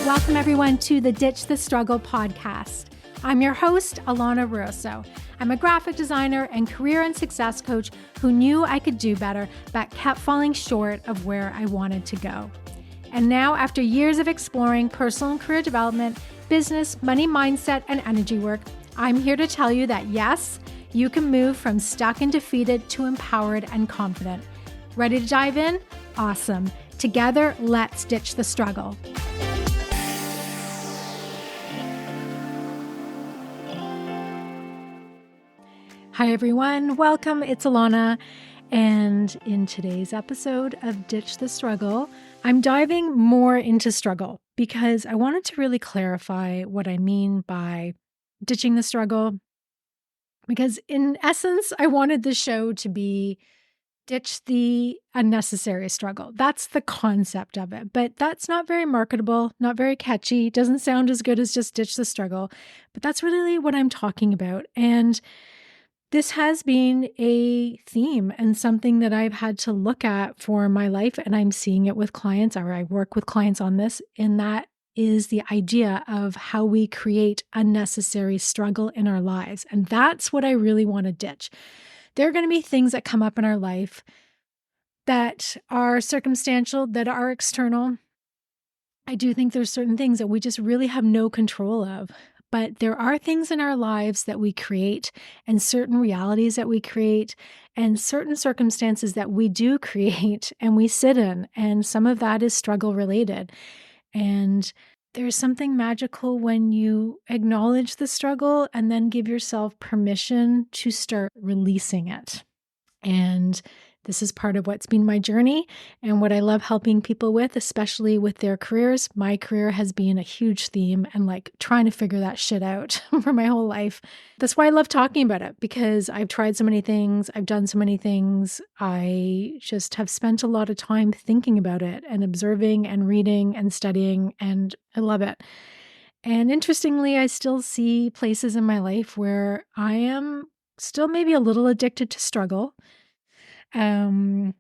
Welcome everyone to the Ditch the Struggle podcast. I'm your host, Alana Russo. I'm a graphic designer and career and success coach who knew I could do better, but kept falling short of where I wanted to go. And now, after years of exploring personal and career development, business, money mindset, and energy work, I'm here to tell you that yes, you can move from stuck and defeated to empowered and confident. Ready to dive in? Awesome. Together, let's ditch the struggle. Hi everyone, welcome, it's Alana, and in today's episode of Ditch the Struggle, I'm diving more into struggle because I wanted to really clarify what I mean by ditching the struggle, because in essence, I wanted the show to be ditch the unnecessary struggle. That's the concept of it, but that's not very marketable, not very catchy, doesn't sound as good as just ditch the struggle, but that's really what I'm talking about. And this has been a theme and something that I've had to look at for my life, and I'm seeing it with clients, or I work with clients on this, and that is the idea of how we create unnecessary struggle in our lives. And that's what I really want to ditch. There are going to be things that come up in our life that are circumstantial, that are external. I do think there's certain things that we just really have no control of. But there are things in our lives that we create, and certain realities that we create, and certain circumstances that we do create and we sit in. And some of that is struggle related. And there's something magical when you acknowledge the struggle and then give yourself permission to start releasing it. And this is part of what's been my journey and what I love helping people with, especially with their careers. My career has been a huge theme and like trying to figure that shit out for my whole life. That's why I love talking about it, because I've tried so many things. I've done so many things. I just have spent a lot of time thinking about it and observing and reading and studying, and I love it. And interestingly, I still see places in my life where I am still maybe a little addicted to struggle. I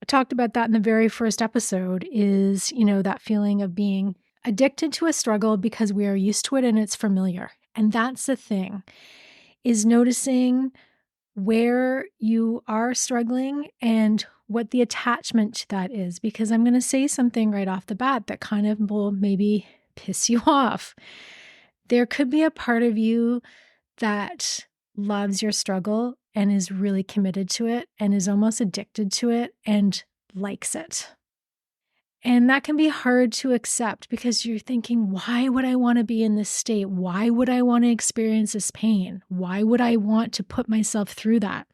talked about that in the very first episode is, that feeling of being addicted to a struggle because we are used to it and it's familiar. And that's the thing, is noticing where you are struggling and what the attachment to that is, because I'm going to say something right off the bat that kind of will maybe piss you off. There could be a part of you that loves your struggle and is really committed to it and is almost addicted to it and likes it. And that can be hard to accept because you're thinking, why would I want to be in this state? Why would I want to experience this pain? Why would I want to put myself through that?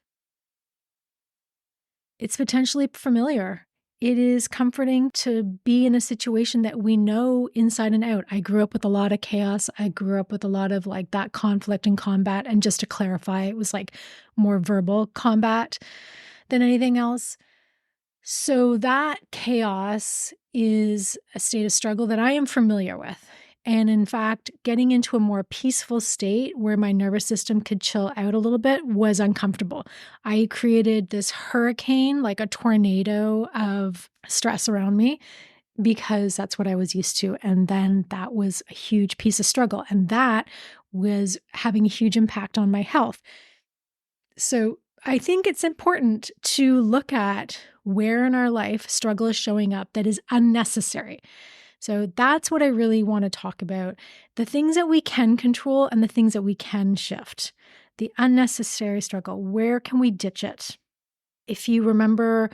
It's potentially familiar. It is comforting to be in a situation that we know inside and out. I grew up with a lot of chaos. I grew up with a lot of like that conflict and combat. And just to clarify, it was like more verbal combat than anything else. So that chaos is a state of struggle that I am familiar with. And in fact, getting into a more peaceful state where my nervous system could chill out a little bit was uncomfortable. I created this hurricane, like a tornado of stress around me, because that's what I was used to. And then that was a huge piece of struggle. And that was having a huge impact on my health. So I think it's important to look at where in our life struggle is showing up that is unnecessary. So that's what I really want to talk about. The things that we can control and the things that we can shift. The unnecessary struggle, where can we ditch it? If you remember,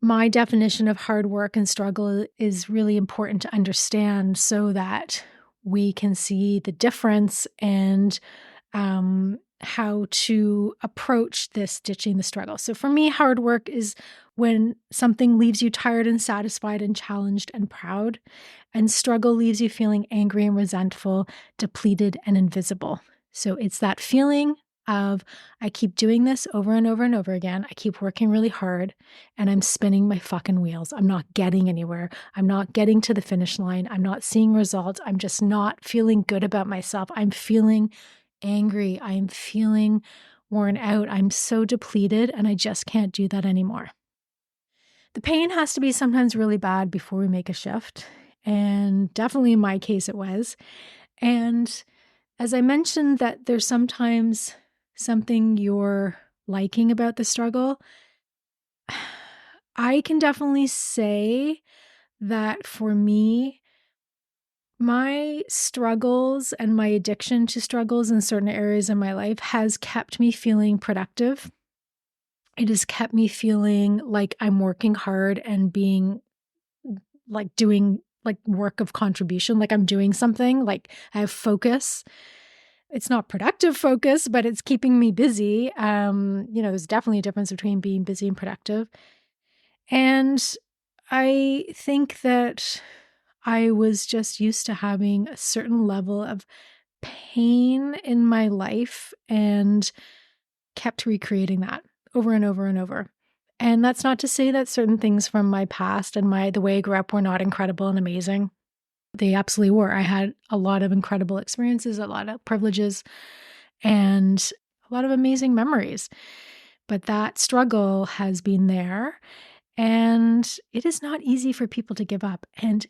my definition of hard work and struggle is really important to understand so that we can see the difference and how to approach this ditching the struggle. So for me, hard work is when something leaves you tired and satisfied and challenged and proud, and struggle leaves you feeling angry and resentful, depleted and invisible. So it's that feeling of, I keep doing this over and over and over again. I keep working really hard and I'm spinning my fucking wheels. I'm not getting anywhere. I'm not getting to the finish line. I'm not seeing results. I'm just not feeling good about myself. I'm feeling angry. I'm feeling worn out. I'm so depleted and I just can't do that anymore. The pain has to be sometimes really bad before we make a shift. And definitely in my case, it was. And as I mentioned, that there's sometimes something you're liking about the struggle, I can definitely say that for me, my struggles and my addiction to struggles in certain areas in my life has kept me feeling productive. It has kept me feeling like I'm working hard and being like doing like work of contribution, like I'm doing something, like I have focus. It's not productive focus, but it's keeping me busy. There's definitely a difference between being busy and productive. And I think that I was just used to having a certain level of pain in my life and kept recreating that over and over and over. And that's not to say that certain things from my past and the way I grew up were not incredible and amazing. They absolutely were. I had a lot of incredible experiences, a lot of privileges, and a lot of amazing memories. But that struggle has been there, and it is not easy for people to give up. And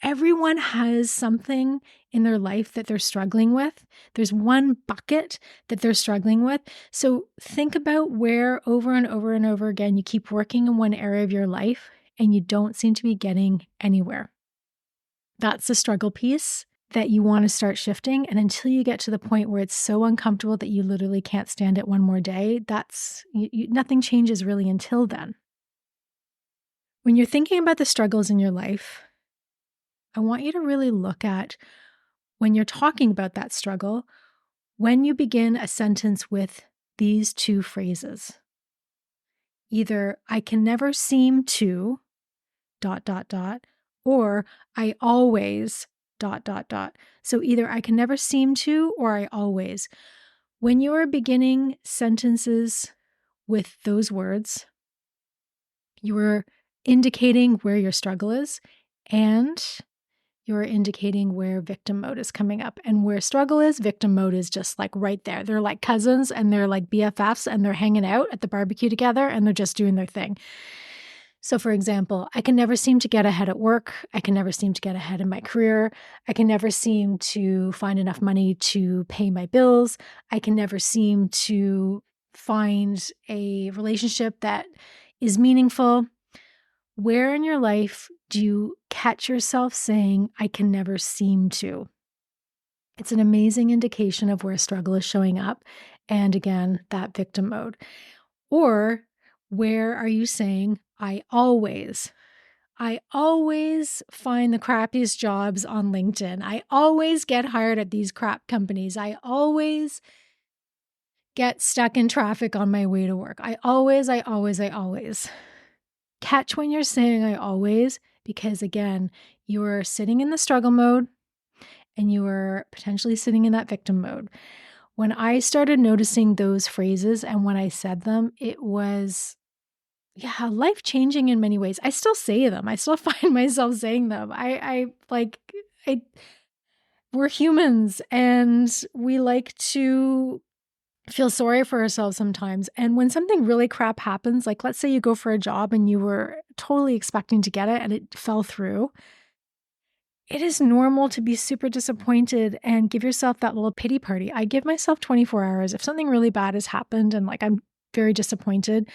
everyone has something in their life that they're struggling with. There's one bucket that they're struggling with. So think about where over and over and over again you keep working in one area of your life and you don't seem to be getting anywhere. That's the struggle piece that you want to start shifting. And until you get to the point where it's so uncomfortable that you literally can't stand it one more day, nothing changes really until then. When you're thinking about the struggles in your life, I want you to really look at when you're talking about that struggle, when you begin a sentence with these two phrases. Either I can never seem to ... or I always ... So either I can never seem to or I always. When you are beginning sentences with those words, you are indicating where your struggle is and you're indicating where victim mode is coming up. And where struggle is, victim mode is just like right there. They're like cousins and they're like BFFs and they're hanging out at the barbecue together and they're just doing their thing. So for example, I can never seem to get ahead at work. I can never seem to get ahead in my career. I can never seem to find enough money to pay my bills. I can never seem to find a relationship that is meaningful. Where in your life do you catch yourself saying, I can never seem to? It's an amazing indication of where struggle is showing up. And again, that victim mode. Or where are you saying, I always find the crappiest jobs on LinkedIn. I always get hired at these crap companies. I always get stuck in traffic on my way to work. I always. Catch when you're saying I always, because again, you are sitting in the struggle mode and you are potentially sitting in that victim mode. When I started noticing those phrases and when I said them, it was, life-changing in many ways. I still say them. I still find myself saying them. We're humans and we like to feel sorry for ourselves sometimes. And when something really crap happens, like let's say you go for a job and you were totally expecting to get it and it fell through, it is normal to be super disappointed and give yourself that little pity party. I give myself 24 hours. If something really bad has happened and like I'm very disappointed,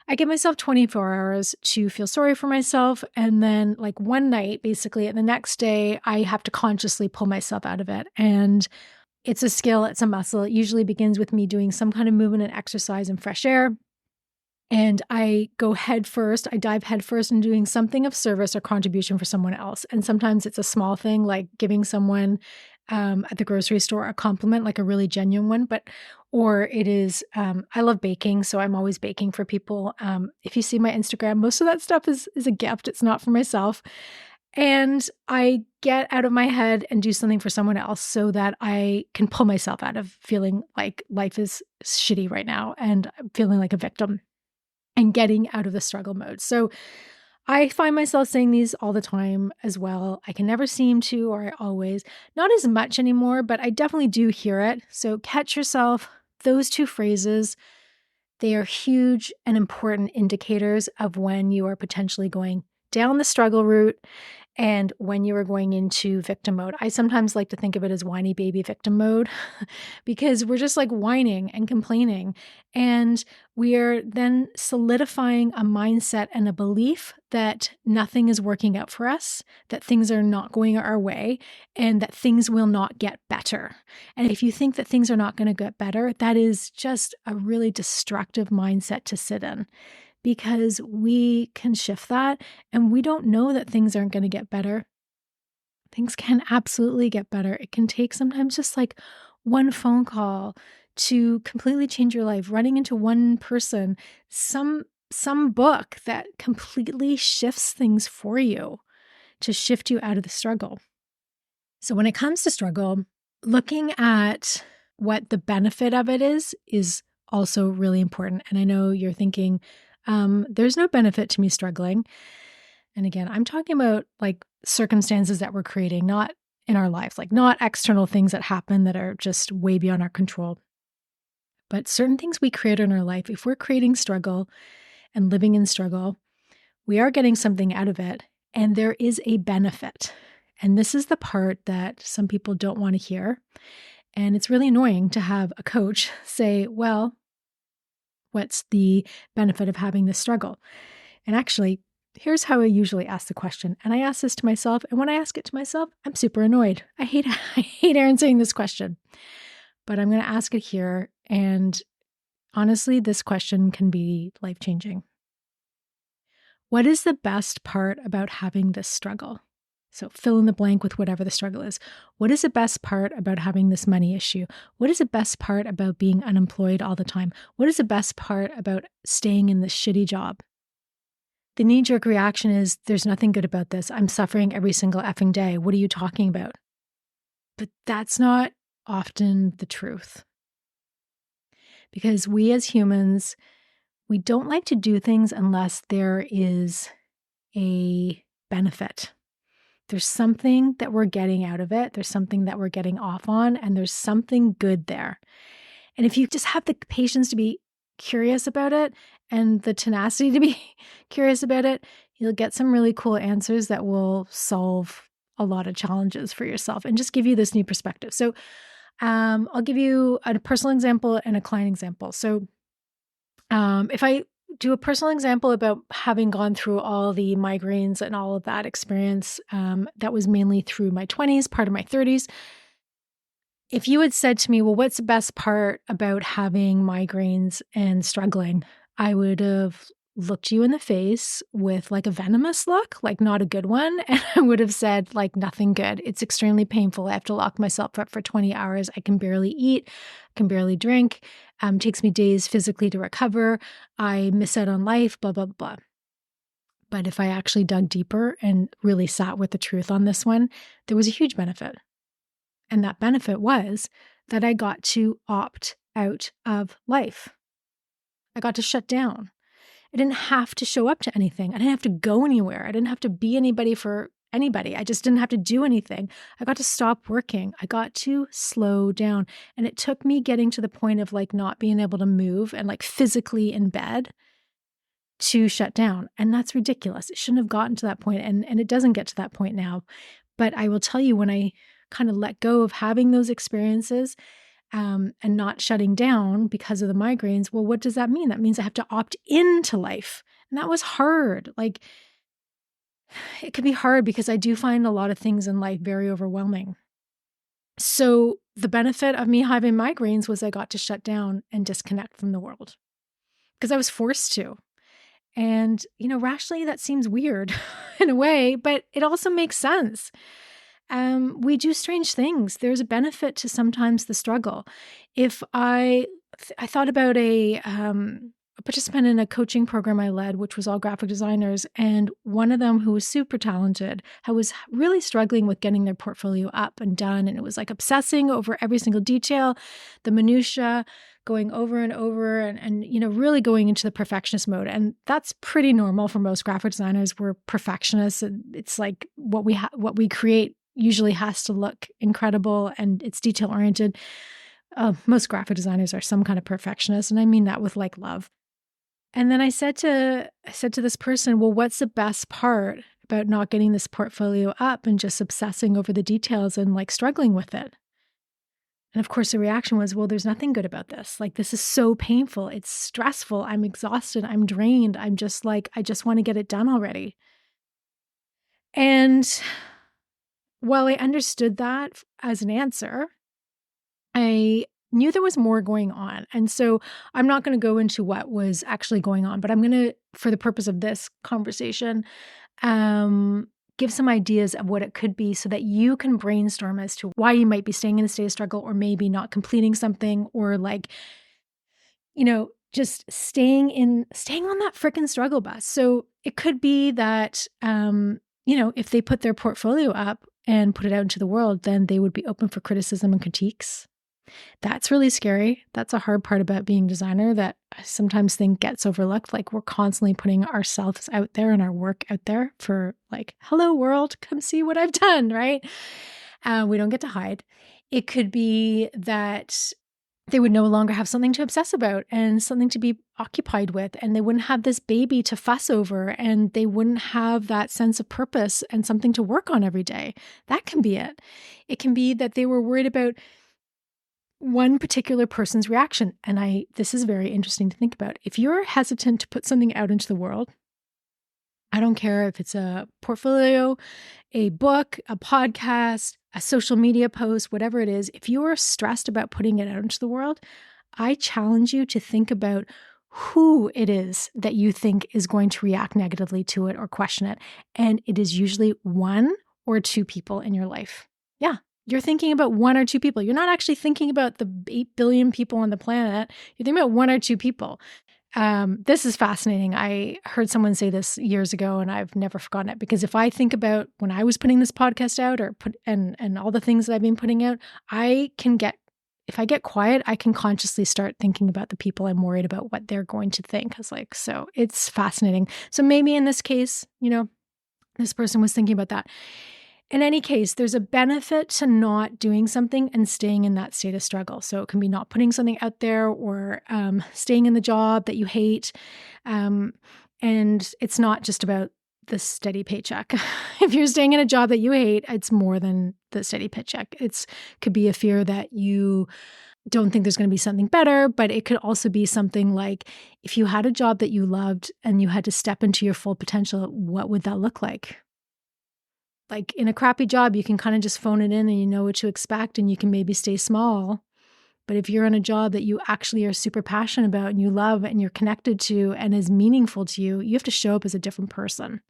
I give myself 24 hours to feel sorry for myself. And then like one night, basically, and the next day, I have to consciously pull myself out of it. And it's a skill, it's a muscle. It usually begins with me doing some kind of movement and exercise and fresh air. And I dive head first in doing something of service or contribution for someone else. And sometimes it's a small thing like giving someone at the grocery store a compliment, like a really genuine one. Or it is, I love baking, so I'm always baking for people. If you see my Instagram, most of that stuff is a gift. It's not for myself. And I get out of my head and do something for someone else so that I can pull myself out of feeling like life is shitty right now and feeling like a victim and getting out of the struggle mode. So I find myself saying these all the time as well. I can never seem to, or I always, not as much anymore, but I definitely do hear it. So catch yourself. Those two phrases, they are huge and important indicators of when you are potentially going down the struggle route and when you were going into victim mode. I sometimes like to think of it as whiny baby victim mode because we're just like whining and complaining. And we are then solidifying a mindset and a belief that nothing is working out for us, that things are not going our way, and that things will not get better. And if you think that things are not going to get better, that is just a really destructive mindset to sit in, because we can shift that and we don't know that things aren't going to get better. Things can absolutely get better. It can take sometimes just like one phone call to completely change your life, running into one person, some book that completely shifts things for you to shift you out of the struggle. So when it comes to struggle, looking at what the benefit of it is also really important. And I know you're thinking, there's no benefit to me struggling. And again, I'm talking about like circumstances that we're creating, not in our lives, like not external things that happen that are just way beyond our control. But certain things we create in our life, if we're creating struggle and living in struggle, we are getting something out of it. And there is a benefit. And this is the part that some people don't want to hear. And it's really annoying to have a coach say, well, what's the benefit of having this struggle? And actually, here's how I usually ask the question. And I ask this to myself. And when I ask it to myself, I'm super annoyed. I hate answering this question. But I'm going to ask it here. And honestly, this question can be life-changing. What is the best part about having this struggle? So fill in the blank with whatever the struggle is. What is the best part about having this money issue? What is the best part about being unemployed all the time? What is the best part about staying in this shitty job? The knee-jerk reaction is, there's nothing good about this. I'm suffering every single effing day. What are you talking about? But that's not often the truth. Because we as humans, we don't like to do things unless there is a benefit. There's something that we're getting out of it. There's something that we're getting off on, and there's something good there. And if you just have the patience to be curious about it and the tenacity to be curious about it, you'll get some really cool answers that will solve a lot of challenges for yourself and just give you this new perspective. So I'll give you a personal example and a client example. So if I do a personal example about having gone through all the migraines and all of that experience, that was mainly through my 20s, part of my 30s. If you had said to me, well, what's the best part about having migraines and struggling? I would have looked you in the face with like a venomous look, like not a good one. And I would have said like nothing good. It's extremely painful. I have to lock myself up for 20 hours. I can barely eat, can barely drink. Takes me days physically to recover. I miss out on life, blah, blah, blah. But if I actually dug deeper and really sat with the truth on this one, there was a huge benefit. And that benefit was that I got to opt out of life. I got to shut down. I didn't have to show up to anything. I didn't have to go anywhere. I didn't have to be anybody for anybody. I just didn't have to do anything. I got to stop working. I got to slow down. And it took me getting to the point of like not being able to move and like physically in bed to shut down. And that's ridiculous. It shouldn't have gotten to that point. And it doesn't get to that point now. But I will tell you, when I kind of let go of having those experiences and not shutting down because of the migraines, well, what does that mean? That means I have to opt into life. And that was hard. Like, it can be hard because I do find a lot of things in life very overwhelming. So the benefit of me having migraines was I got to shut down and disconnect from the world because I was forced to. And, rationally, that seems weird in a way, but it also makes sense. We do strange things. There's a benefit to sometimes the struggle. If I thought about a participant in a coaching program I led, which was all graphic designers, and one of them who was super talented, who was really struggling with getting their portfolio up and done, and it was like obsessing over every single detail, the minutia, going over and over, and really going into the perfectionist mode. And that's pretty normal for most graphic designers. We're perfectionists, and it's like what we create usually has to look incredible and it's detail oriented. Most graphic designers are some kind of perfectionist, and I mean that with like love. And then I said to this person, well, what's the best part about not getting this portfolio up and just obsessing over the details and like struggling with it? And of course, the reaction was, well, there's nothing good about this. Like, this is so painful. It's stressful. I'm exhausted. I'm drained. I'm just like, I just want to get it done already. And while I understood that as an answer, I knew there was more going on. And so I'm not going to go into what was actually going on, but I'm going to, for the purpose of this conversation, give some ideas of what it could be so that you can brainstorm as to why you might be staying in a state of struggle, or maybe not completing something, or like, just staying on that freaking struggle bus. So it could be that, if they put their portfolio up and put it out into the world, then they would be open for criticism and critiques. That's really scary. That's a hard part about being a designer that I sometimes think gets overlooked. Like, we're constantly putting ourselves out there and our work out there for like, hello world, come see what I've done, right? We don't get to hide. It could be that they would no longer have something to obsess about and something to be occupied with, and they wouldn't have this baby to fuss over, and they wouldn't have that sense of purpose and something to work on every day. That can be it. It can be that they were worried about one particular person's reaction. And this is very interesting to think about. If you're hesitant to put something out into the world, I don't care if it's a portfolio, a book, a podcast, a social media post, whatever it is, if you are stressed about putting it out into the world, I challenge you to think about who it is that you think is going to react negatively to it or question it. And it is usually one or two people in your life. Yeah. You're thinking about one or two people. You're not actually thinking about the 8 billion people on the planet. You're thinking about one or two people. This is fascinating. I heard someone say this years ago, and I've never forgotten it, because if I think about when I was putting this podcast out and all the things that I've been putting out, if I get quiet, I can consciously start thinking about the people I'm worried about, what they're going to think. So it's fascinating. So maybe in this case, this person was thinking about that. In any case, there's a benefit to not doing something and staying in that state of struggle. So it can be not putting something out there, or staying in the job that you hate. And it's not just about the steady paycheck. If you're staying in a job that you hate, it's more than the steady paycheck. Could be a fear that you don't think there's going to be something better, but it could also be something like, if you had a job that you loved and you had to step into your full potential, what would that look like? Like, in a crappy job, you can kind of just phone it in and you know what to expect, and you can maybe stay small. But if you're in a job that you actually are super passionate about and you love and you're connected to and is meaningful to you, you have to show up as a different person,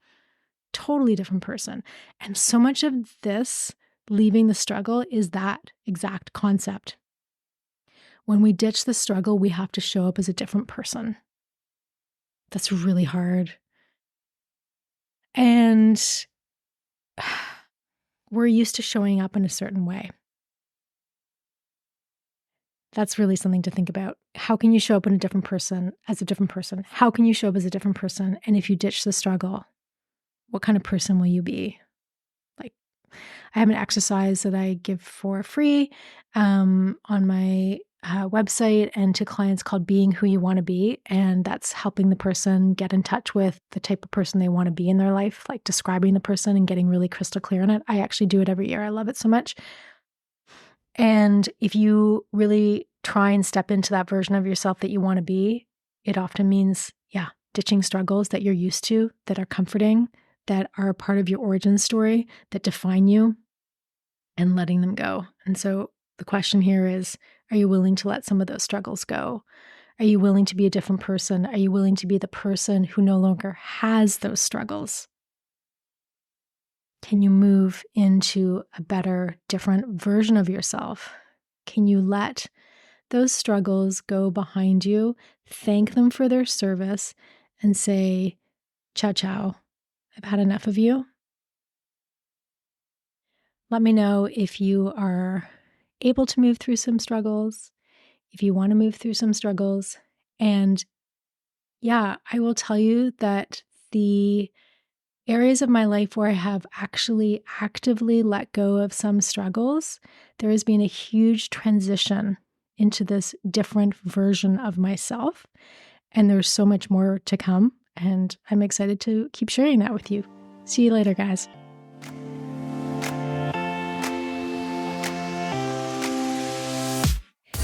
totally different person. And so much of this leaving the struggle is that exact concept. When we ditch the struggle, we have to show up as a different person. That's really hard. And we're used to showing up in a certain way. That's really something to think about. How can you show up as a different person? How can you show up as a different person? And if you ditch the struggle, what kind of person will you be? Like, I have an exercise that I give for free on my website and to clients called Being Who You Want to Be. And that's helping the person get in touch with the type of person they want to be in their life, like describing the person and getting really crystal clear on it. I actually do it every year. I love it so much. And if you really try and step into that version of yourself that you want to be, it often means, ditching struggles that you're used to, that are comforting, that are a part of your origin story, that define you, and letting them go. And so the question here is, are you willing to let some of those struggles go? Are you willing to be a different person? Are you willing to be the person who no longer has those struggles? Can you move into a better, different version of yourself? Can you let those struggles go behind you, thank them for their service, and say, ciao, ciao, I've had enough of you? Let me know if you are able to move through some struggles, if you want to move through some struggles. And I will tell you that the areas of my life where I have actually actively let go of some struggles, there has been a huge transition into this different version of myself. And there's so much more to come, and I'm excited to keep sharing that with you. See you later, guys.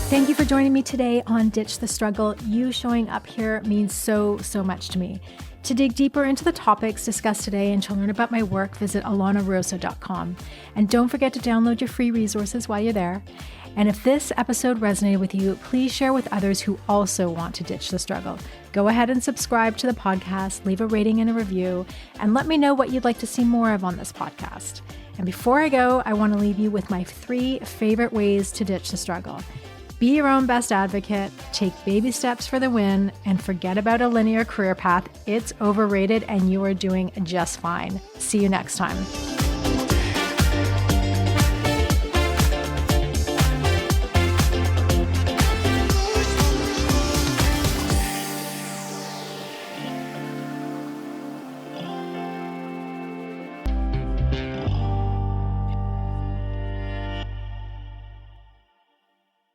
Thank you for joining me today on Ditch the Struggle. You showing up here means so much to me. To dig deeper into the topics discussed today and to learn about my work, visit alanarosa.com. And don't forget to download your free resources while you're there. And if this episode resonated with you, please share with others who also want to ditch the struggle. Go ahead and subscribe to the podcast, leave a rating and a review, and let me know what you'd like to see more of on this podcast. And before I go, I want to leave you with my 3 favorite ways to ditch the struggle. Be your own best advocate, take baby steps for the win, and forget about a linear career path. It's overrated and you are doing just fine. See you next time.